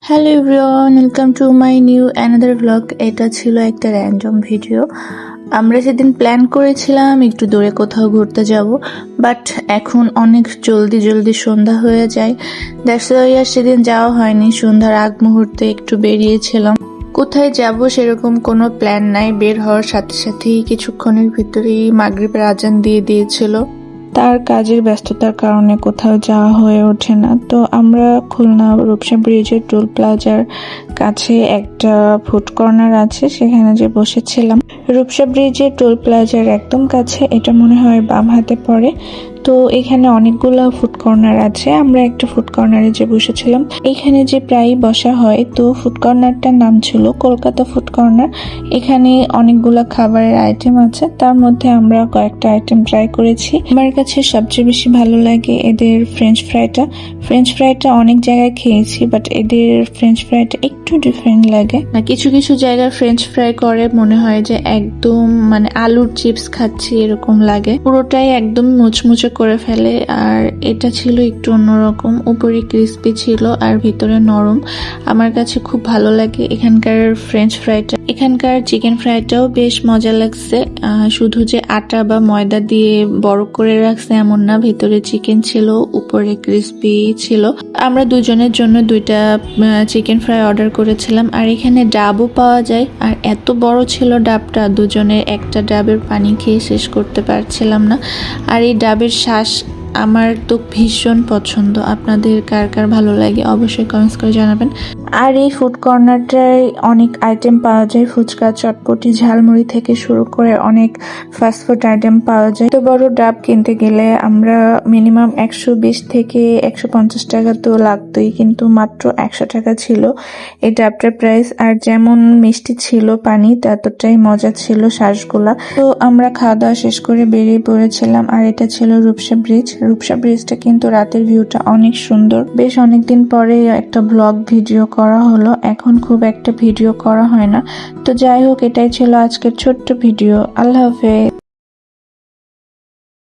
Hello everyone, welcome to my new another blog. এটা ছিল একটা র্যান্ডম ভিডিও। আমরা সেদিন প্ল্যান করেছিলাম একটু দূরে কোথাও ঘুরতে যাব, বাট এখন অনেক জলদি জলদি সন্ধ্যা হয়ে যায়। দ্যাটস ওয়াই আর সেদিন যাওয়া হয়নি। সন্ধ্যার আগ মুহূর্তে একটু বেরিয়েছিলাম। কোথায় যাব সেরকম কোনো প্ল্যান নাই। বের হওয়ার সাথে সাথেই কিছুক্ষণের ভিতরেই মাগরিবের আজান দিয়ে দিয়েছিল। তার কাজের ব্যস্ততার কারণে কোথাও যাওয়া হয়ে ওঠে না। তো আমরা খুলনা রূপসা ব্রিজের টোল প্লাজার কাছে একটা ফুড কর্নার আছে, সেখানে যে বসেছিলাম। রূপসা ব্রিজের টোল প্লাজার একদম কাছে, এটা মনে হয় বাম হাতে পড়ে। তো এখানে অনেকগুলো ফুড কর্নার আছে। আমরা একটা ফুড কর্নারে যে বসেছিলাম, এখানে যে প্রায় বসা হয়। তো ফুড কর্নারটার নাম ছিল কলকাতা ফুড কর্নার। এখানে অনেকগুলা খাবারের আইটেম আছে, তার মধ্যে আমরা কয়েকটা আইটেম ট্রাই করেছি। আমার কাছে সবচেয়ে বেশি ভালো লাগে এদের ফ্রেঞ্চ ফ্রাইটা অনেক জায়গায় খেয়েছি, বাট এদের ফ্রেঞ্চ ফ্রাইটা একটু ডিফারেন্ট লাগে। কিছু কিছু জায়গায় ফ্রেঞ্চ ফ্রাই করে মনে হয় যে একদম মানে আলুর চিপস খাচ্ছি এরকম লাগে। পুরোটাই একদম মুচমুচে করে ফেলে। আর এটা ছিল একটু অন্যরকম, উপরে ক্রিস্পি ছিল আর ভিতরে নরম। আমার কাছে খুব ভালো লাগে এখানকার ফ্রেঞ্চ ফ্রাইটা। এখানকার চিকেন ফ্রাইটাও বেশ মজা লাগছে। শুধু যে আটা বা ময়দা দিয়ে বড় করে রাখছে এমন না, ভিতরে চিকেন ছিল, উপরে ক্রিস্পি ছিল। আমরা দুজনের জন্য দুইটা চিকেন ফ্রাই অর্ডার করেছিলাম। আর এখানে ডাবও পাওয়া যায়, আর এত বড় ছিল ডাবটা, দুজনের একটা ডাবের পানি খেয়ে শেষ করতে পারছিলাম না। আর এই ডাবের শ্বাস আমার তো ভীষণ পছন্দ। আপনাদের কার কার ভালো লাগে অবশ্যই কমেন্টস করে জানাবেন। আর এই ফুড কর্নারটায় অনেক আইটেম পাওয়া যায়, ফুচকা, চটপটি, ঝালমুড়ি থেকে শুরু করে অনেক ফাস্টফুড আইটেম পাওয়া যায়। তো বড় ডাব কিনতে গেলে আমরা মিনিমাম 120 থেকে 150 টাকা তো লাগতোই, কিন্তু মাত্র 100 টাকা ছিল এই ডাবটার প্রাইস। আর যেমন মিষ্টি ছিল পানি, ততটাই মজা ছিল শ্বাসগুলা। তো আমরা খাওয়া দাওয়া শেষ করে বেরিয়ে পড়েছিলাম। আর এটা ছিল রূপসা ব্রিজটা কিন্তু রাতের ভিউটা অনেক সুন্দর। বেশ অনেকদিন পরে একটা ব্লগ ভিডিও করা হলো, এখন খুব একটা ভিডিও করা হয় না। তো যাই হোক, এটাই ছিল আজকের ছোট্ট ভিডিও। আল্লাহ হাফেজ।